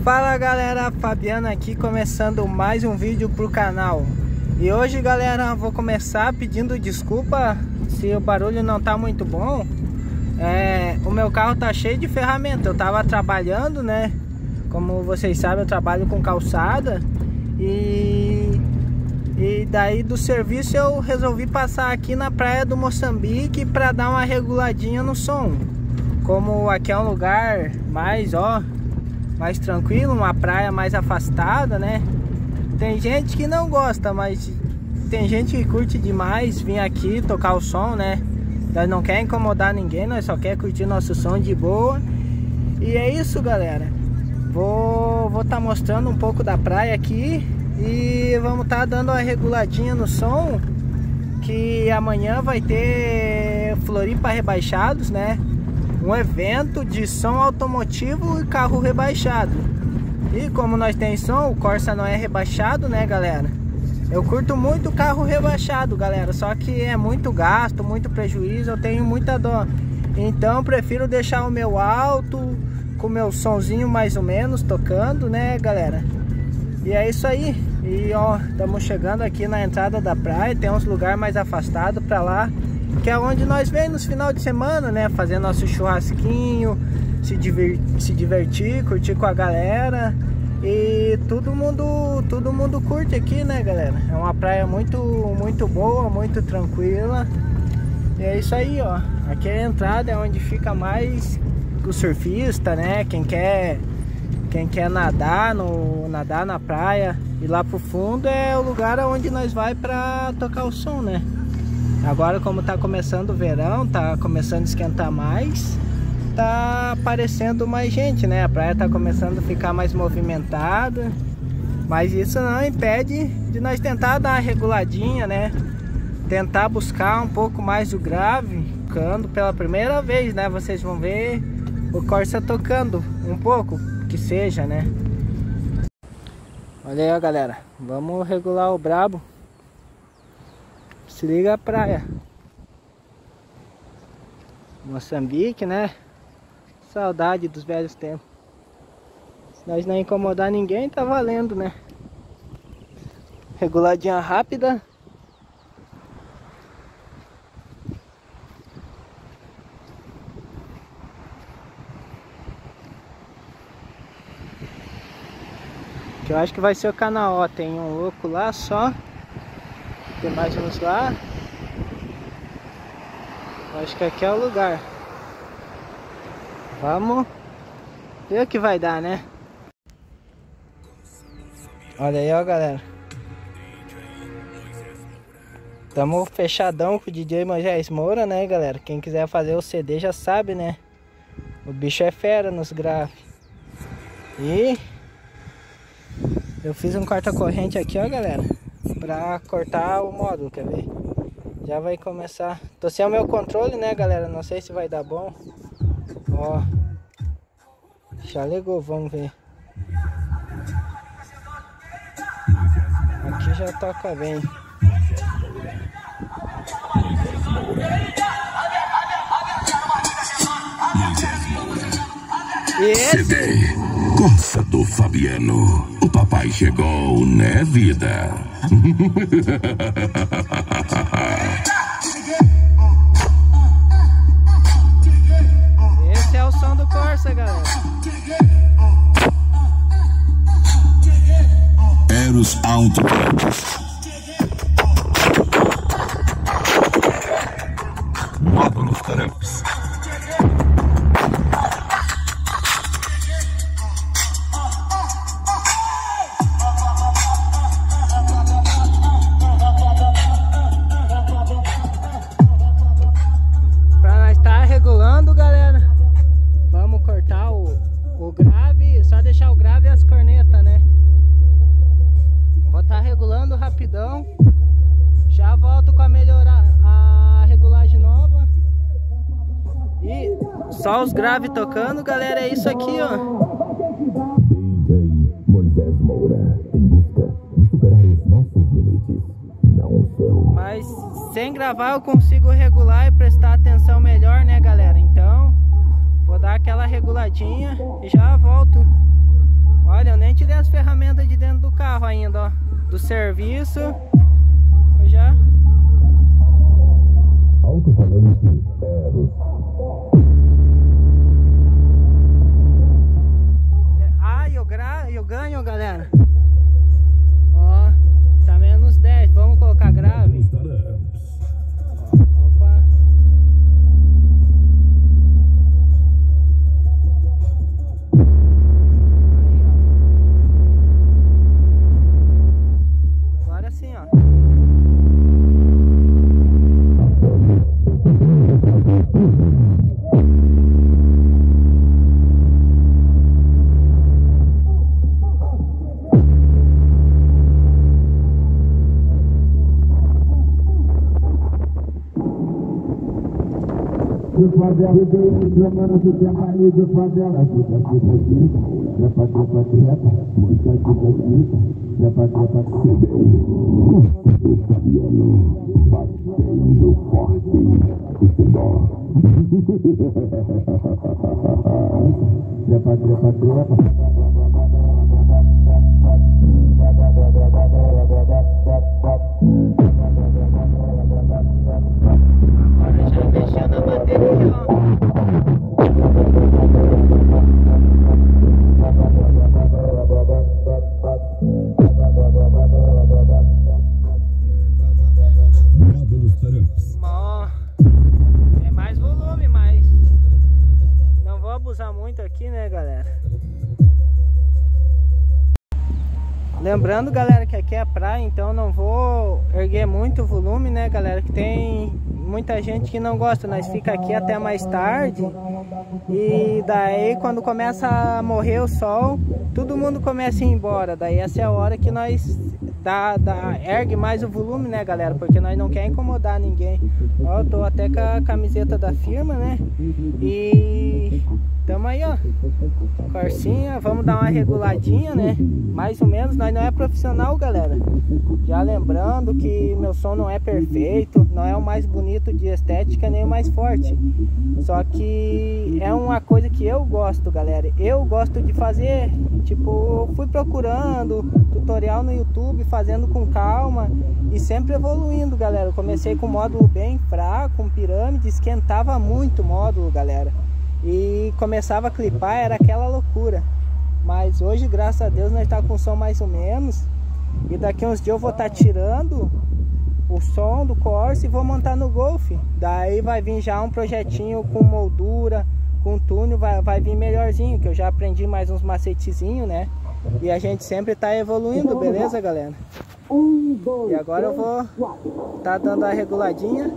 Fala galera, Fabiano aqui, começando mais um vídeo pro canal. E hoje galera, vou começar pedindo desculpa se o barulho não tá muito bom. O meu carro tá cheio de ferramenta. Eu tava trabalhando, né? Como vocês sabem, eu trabalho com calçada. E daí do serviço eu resolvi passar aqui na praia do Moçambique para dar uma reguladinha no som. Como aqui é um lugar mais tranquilo, uma praia mais afastada, né? Tem gente que não gosta, mas tem gente que curte demais vir aqui tocar o som, né? Nós não quer incomodar ninguém, nós só quer curtir nosso som de boa. E é isso galera, vou tá mostrando um pouco da praia aqui e vamos tá dando uma reguladinha no som, que amanhã vai ter Floripa Rebaixados, né? Um evento de som automotivo e carro rebaixado. E como nós tem som, o Corsa não é rebaixado, né galera? Eu curto muito carro rebaixado galera, só que é muito gasto, muito prejuízo, eu tenho muita dó. Então prefiro deixar o meu alto, com o meu sonzinho mais ou menos tocando, né galera? E é isso aí. E ó, estamos chegando aqui na entrada da praia, tem uns lugares mais afastados pra lá, que é onde nós vemos nos final de semana, né? Fazer nosso churrasquinho, se divertir, curtir com a galera. E todo mundo curte aqui, né, galera? É uma praia muito boa, muito tranquila. E é isso aí, ó. Aqui a entrada é onde fica mais o surfista, né? Quem quer nadar na praia. E lá pro fundo é o lugar onde nós vai pra tocar o som, né? Agora como tá começando o verão, tá começando a esquentar mais, tá aparecendo mais gente, né? A praia tá começando a ficar mais movimentada. Mas isso não impede de nós tentar dar uma reguladinha, né? Tentar buscar um pouco mais do grave, tocando pela primeira vez, né? Vocês vão ver o Corsa tocando um pouco, que seja, né? Olha aí, ó, galera. Vamos regular o brabo. Se liga a praia. Moçambique, né? Saudade dos velhos tempos. Se nós não incomodar ninguém, tá valendo, né? Reguladinha rápida. Que eu acho que vai ser o canal, ó. Tem um louco lá só. Tem mais uns lá. Acho que aqui é o lugar. Vamos ver o que vai dar, né? Olha aí, ó, galera. Tamo fechadão com o DJ Moisés Moura, né, galera? Quem quiser fazer o CD já sabe, né? O bicho é fera nos graves. E eu fiz um corta-corrente aqui, ó, galera, pra cortar o módulo, quer ver? Já vai começar. Tô sem o meu controle, né, galera? Não sei se vai dar bom. Ó, já ligou, vamos ver. Aqui já toca bem. E esse? CD Corsa do Fabiano. O papai chegou, né, vida? Esse é o som do Corsa, galera. Eros Autocamps. Módulos Caramps. Regulando, galera. Vamos cortar o grave, só deixar o grave e as cornetas, né? Vou estar regulando rapidão. Já volto com a regulagem nova. E só os graves tocando, galera. É isso aqui, ó. DJ Moisés Moura, em busca de superar os nossos limites, não o seu. Mas sem gravar eu consigo regular e prestar atenção melhor, né, galera? Então vou dar aquela reguladinha e já volto. Olha tirei as ferramentas de dentro do carro ainda, ó, do serviço. Eu já... Alto-falante Eros. Ah, eu ganho, galera. Ó, tá menos 10. Vamos colocar grave. Opa. Agora sim, ó. De favela, chamando de terra e de favela. Trepa, muita trepa, italiano, batendo forte, futebol. Trepa. Agora já mexeu na bateria, ó. Ó, é mais volume, mas não vou abusar muito aqui, né, galera? Lembrando, galera, que aqui é praia, então não vou erguer muito o volume, né, galera? Que tem muita gente que não gosta, nós fica aqui até mais tarde. E daí quando começa a morrer o sol, todo mundo começa a ir embora. Daí essa é a hora que nós ergue mais o volume, né, galera? Porque nós não queremos incomodar ninguém. Ó, eu tô até com a camiseta da firma, né? E tamo aí, ó, Corsinha, vamos dar uma reguladinha, né? Mais ou menos, nós não é profissional, galera. Já lembrando que meu som não é perfeito, não é o mais bonito de estética, nem o mais forte. Só que é uma coisa que eu gosto, galera. Eu gosto de fazer, tipo, fui procurando tutorial no YouTube, fazendo com calma e sempre evoluindo, galera. Eu comecei com módulo bem fraco, com pirâmide, esquentava muito o módulo, galera. E começava a clipar, era aquela loucura. Mas hoje, graças a Deus, nós está com o som mais ou menos. E daqui uns dias eu vou estar tirando o som do Corsa e vou montar no Golf. Daí vai vir já um projetinho com moldura, com túnel, vai vir melhorzinho, que eu já aprendi mais uns macetezinhos, né? E a gente sempre está evoluindo, beleza, galera? E agora eu vou tá dando a reguladinha.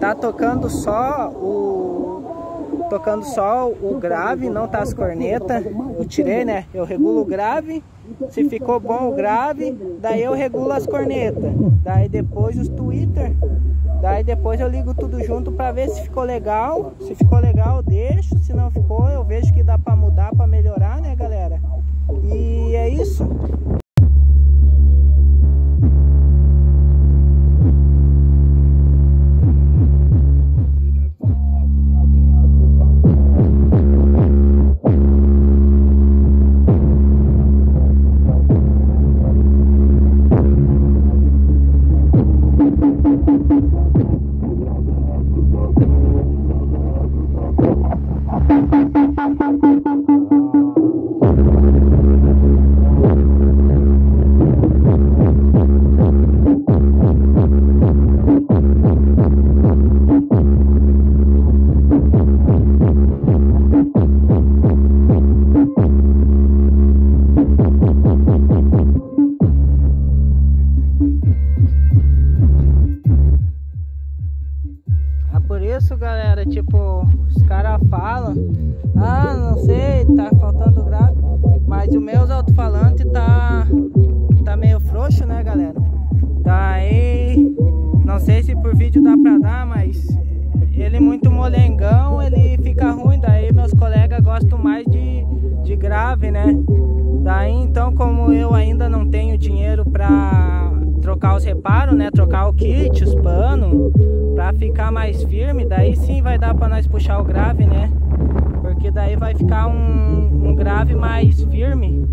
Tá tocando só o grave, não tá as cornetas. Eu tirei, né? Eu regulo o grave. Se ficou bom o grave, daí eu regulo as cornetas. Daí depois os tweeter. Daí depois eu ligo tudo junto pra ver se ficou legal. Se ficou legal eu deixo. Se não ficou eu vejo que dá pra mudar, pra melhorar, né, galera? E é isso. Por isso, galera, tipo, os caras falam, ah, não sei, tá faltando grave, mas o meu alto-falante tá meio frouxo, né, galera? Daí, não sei se por vídeo dá pra dar, mas ele muito molengão, ele fica ruim, daí meus colegas gostam mais de grave, né? Daí, então, como eu ainda não tenho dinheiro pra trocar os reparos, né, trocar o kit, os panos, pra ficar mais firme, daí sim vai dar pra nós puxar o grave, né, porque daí vai ficar um grave mais firme.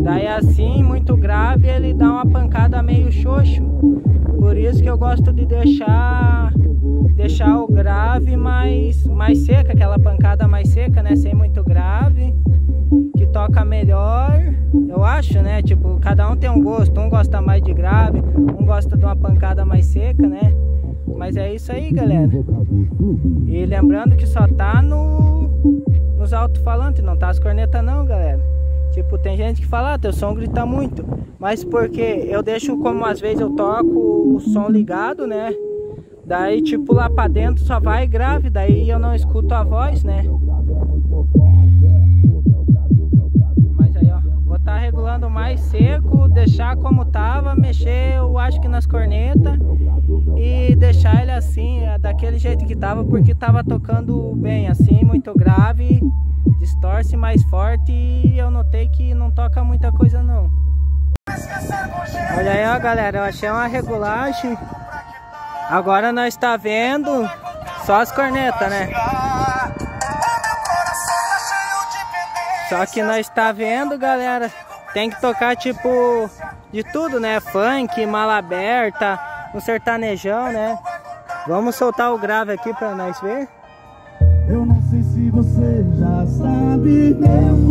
Daí assim, muito grave, ele dá uma pancada meio xoxo. Por isso que eu gosto de deixar o grave mais seca, aquela pancada mais seca, né? Sem muito grave, que toca melhor, eu acho, né? Tipo, cada um tem um gosto, um gosta mais de grave, um gosta de uma pancada mais seca, né? Mas é isso aí, galera. E lembrando que só tá nos alto-falantes, não tá as cornetas não, galera. Tipo, tem gente que fala, teu som grita muito. Mas porque eu deixo, como às vezes eu toco o som ligado, né? Daí, tipo, lá pra dentro só vai grave, daí eu não escuto a voz, né? Mas aí, ó, vou estar regulando mais seco, deixar como tava, mexer, eu acho que nas cornetas e deixar ele assim, daquele jeito que tava, porque tava tocando bem, assim, muito grave, distorce mais forte e eu notei que não toca muita coisa não. Olha aí, ó, galera, eu achei uma regulagem. Agora nós tá vendo só as cornetas, né? Só que nós tá vendo, galera, tem que tocar tipo de tudo, né? Funk, mala aberta, um sertanejão, né? Vamos soltar o grave aqui pra nós ver. Eu não sei se você já sabe, meu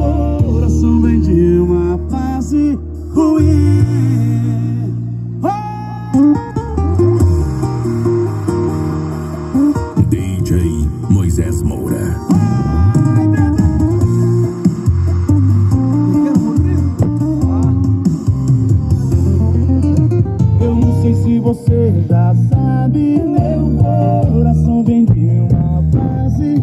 coração vem de uma fase ruim. DJ Moisés Moura. Eu não sei se você já sabe, meu coração vem de uma fase.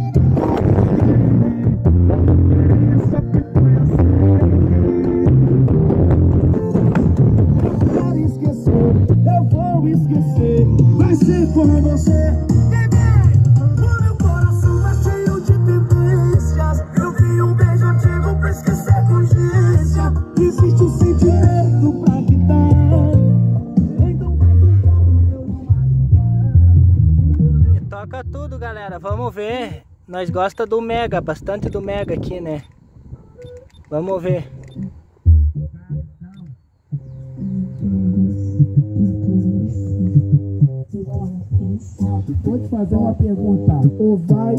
Para esquecer, eu vou esquecer, vai ser por você. O meu coração tá cheio de tendências. Eu vi um beijo antigo pra esquecer com urgência. Existe um sentimento pra quitar. Toca tudo, galera, vamos ver. Nós gosta do Mega, bastante do Mega aqui, né? Vamos ver. Vou te fazer uma pergunta. Ou vai,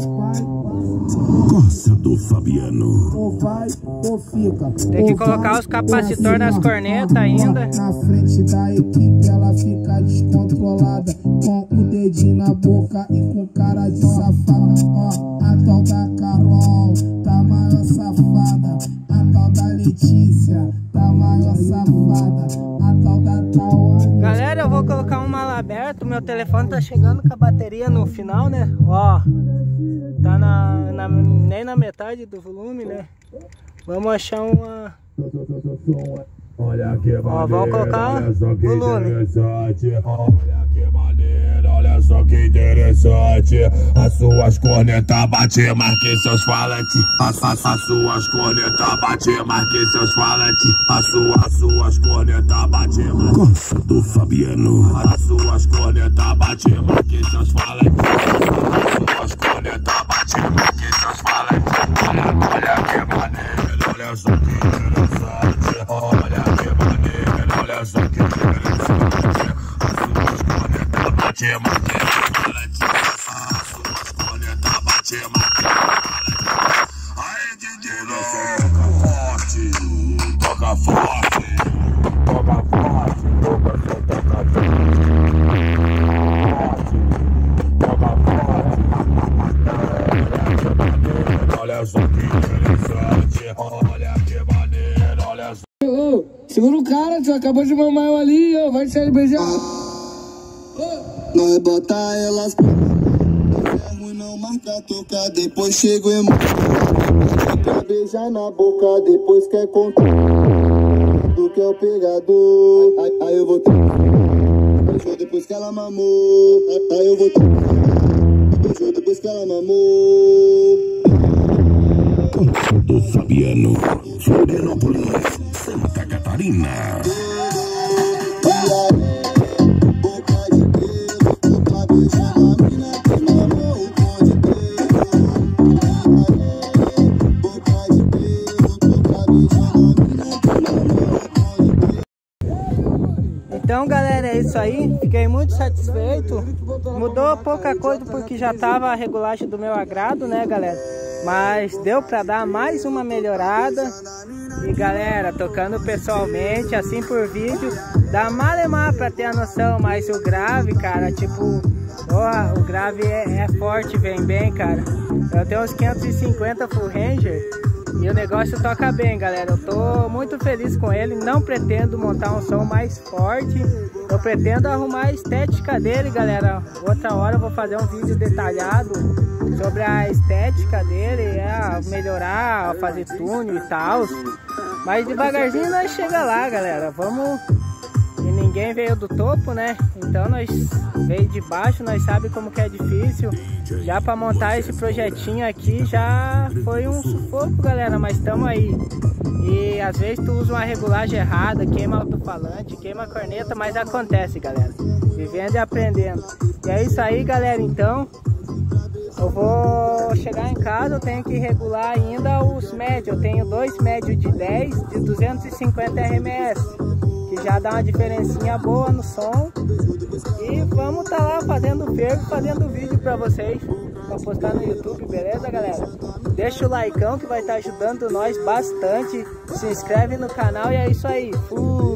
Coça do Fabiano. ou vai, ou fica. Tem que Ou colocar vai, os capacitores ou nas assim, cornetas ainda. Na frente da equipe ela fica descontrolada, com o dedinho na boca e com cara de safada. Ó, a tal da Carol tá maior safada. A tal da Letícia tá maior safada. A tal da Tawane. Galera, eu vou colocar um mala aberto. Meu telefone tá chegando com a bateria no final, né? Ó, tá nem na metade do volume, né? Vamos achar uma... Olha que maneiro, ó, vamos colocar olha só que volume. interessante. Olha que maneiro, olha só que interessante. As suas cornetas batem mais que seus falantes. As suas cornetas batem mais que seus falantes. As suas cornetas batem mais. Coça do Fabiano. As suas cornetas batem mais que seus falantes. As suas cornetas batem mais que seus falantes. Olha que maneiro, olha só que interessante. Olha que maneiro, olha só que interessante. As suas cornetas batem mais que seus falantes. As suas cornetas batem mais que seus falantes. Aí, DJ, toca forte, toca forte, toca forte, toca forte, toca forte. Olha só que interessante, olha que maneiro, olha só. Ô, segura o cara, tu acabou de mamar eu ali, ô, vai deixar ele beijar. Nós bota elas pra ferro, não marca tocar, depois chega o emo. Quer beijar na boca, depois quer contar do que é o pegador. Aí eu vou ter beijou depois que ela mamou. Aí eu vou ter beijou depois que ela mamou. Do Fabiano, Florianópolis, Santa Catarina. isso aí, fiquei muito satisfeito. Mudou pouca coisa porque já tava a regulagem do meu agrado, né, galera? Mas deu pra dar mais uma melhorada. E galera, tocando pessoalmente, assim por vídeo, dá malemar pra ter a noção. Mas o grave, cara, tipo, ó, o grave é forte, vem bem, cara. Eu tenho uns 550 Full Ranger e o negócio toca bem, galera. Eu tô muito feliz com ele. Não pretendo montar um som mais forte. Eu pretendo arrumar a estética dele, galera. Outra hora eu vou fazer um vídeo detalhado sobre a estética dele, melhorar, fazer túnel e tal. Mas devagarzinho nós chega lá, galera. Vamos... E ninguém veio do topo, né? Então nós veio de baixo, nós sabemos como que é difícil. Já para montar esse projetinho aqui já foi um sufoco, galera, mas estamos aí. E às vezes tu usa uma regulagem errada, queima alto-falante, queima a corneta, mas acontece, galera. Vivendo e aprendendo. E é isso aí, galera, então. Eu vou chegar em casa, eu tenho que regular ainda os médios. Eu tenho dois médios de 10 de 250 RMS. Que já dá uma diferencinha boa no som. E vamos tá lá fazendo fervo, fazendo vídeo pra vocês, pra postar no YouTube, beleza, galera? Deixa o likeão que vai estar ajudando nós bastante. Se inscreve no canal e é isso aí. Fui!